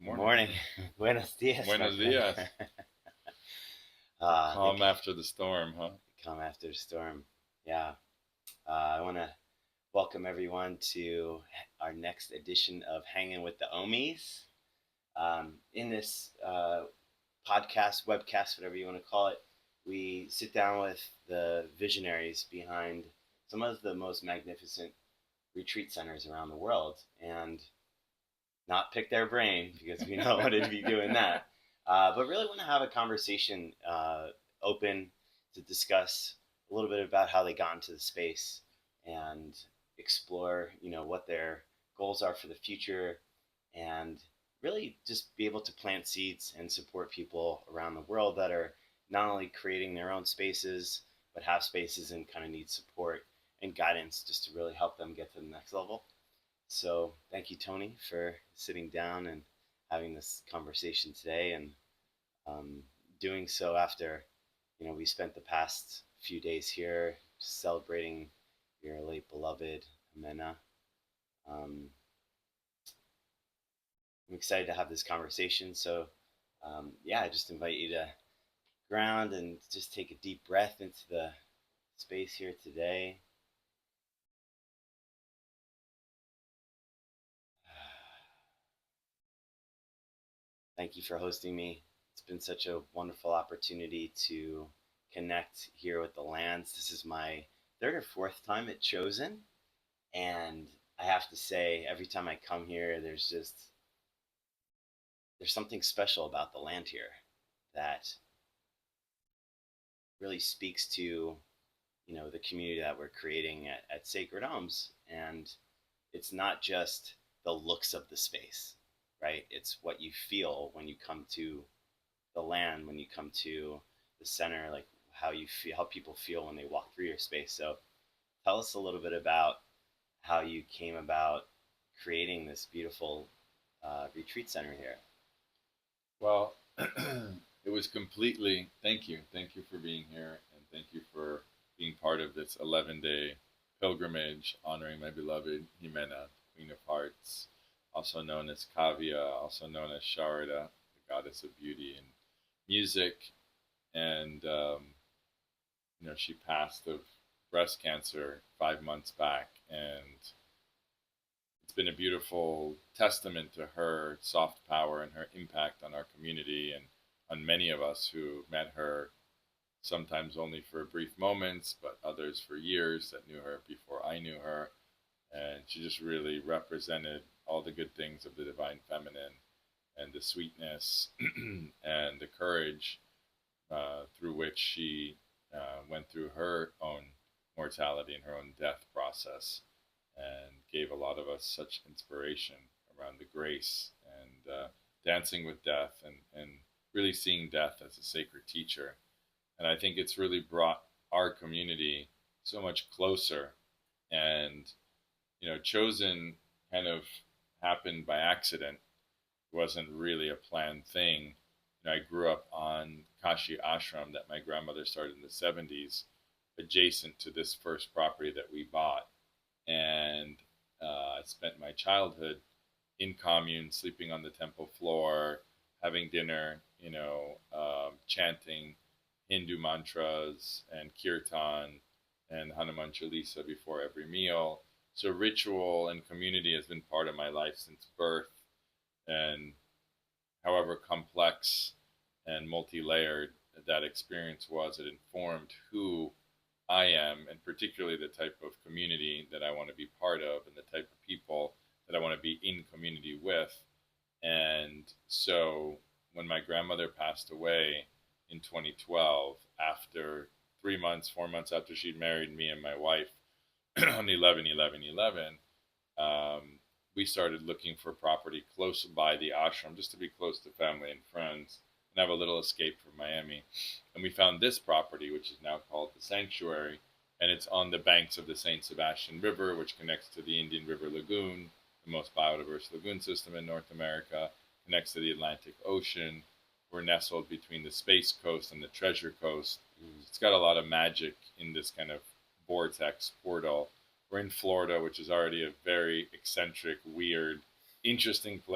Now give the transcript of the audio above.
Good Morning. morning. Buenos dias, my Buenos friend. dias. Thank Calm you. after the storm, huh? Calm after the storm. Yeah. I want to welcome everyone to our next edition of Hangin with the Ohmies. In this podcast, webcast, whatever you want to call it, we sit down with the visionaries behind some of the most magnificent retreat centers around the world and not pick their brain because we don't want to be doing that. But really want to have a conversation open to discuss a little bit about how they got into the space and explore, what their goals are for the future and really just be able to plant seeds and support people around the world that are not only creating their own spaces, but have spaces and kind of need support and guidance just to really help them get to the next level. So thank you, Tony, for sitting down and having this conversation today, and um, doing so after we spent the past few days here celebrating your late beloved Jimena. Um, I'm excited to have this conversation. So yeah, I just invite you to ground and just take a deep breath into the space here today. Thank you for hosting me. It's been such a wonderful opportunity to connect here with the lands. This is my third or fourth time at ChoZen, and I have to say, every time I come here, there's something special about the land here that really speaks to the community that we're creating at Sacred Ohms, and it's not just the looks of the space, right? It's what you feel when you come to the land, when you come to the center, like how you feel, how people feel when they walk through your space. So tell us a little bit about how you came about creating this beautiful retreat center here. Well, it was completely, thank you. Thank you for being here, and thank you for being part of this 11-day pilgrimage honoring my beloved Jimena, Queen of Hearts, also known as Kavia, also known as Sharada, the goddess of beauty and music. And, she passed of breast cancer 5 months back. And it's been a beautiful testament to her soft power and her impact on our community and on many of us who met her sometimes only for brief moments, but others for years that knew her before I knew her. And she just really represented all the good things of the divine feminine and the sweetness and the courage through which she went through her own mortality and her own death process, and gave a lot of us such inspiration around the grace and dancing with death, and really seeing death as a sacred teacher. And I think it's really brought our community so much closer. And, ChoZen kind of happened by accident. It wasn't really a planned thing. I grew up on Kashi Ashram that my grandmother started in the 70s, adjacent to this first property that we bought. And I spent my childhood in commune, sleeping on the temple floor, having dinner, chanting Hindu mantras and kirtan and Hanuman Chalisa before every meal. So ritual and community has been part of my life since birth. And however complex and multi-layered that experience was, it informed who I am, and particularly the type of community that I want to be part of and the type of people that I want to be in community with. And so when my grandmother passed away in 2012, after 3 months, 4 months after she'd married me and my wife on 11/11/11, we started looking for property close by the ashram, just to be close to family and friends and have a little escape from Miami. And we found this property, which is now called the Sanctuary, and it's on the banks of the St. Sebastian River, which connects to the Indian River Lagoon, the most biodiverse lagoon system in North America, connects to the Atlantic Ocean. We're nestled between the Space Coast and the Treasure Coast. It's got a lot of magic in this kind of vortex portal. We're in Florida, which is already a very eccentric, weird, interesting place.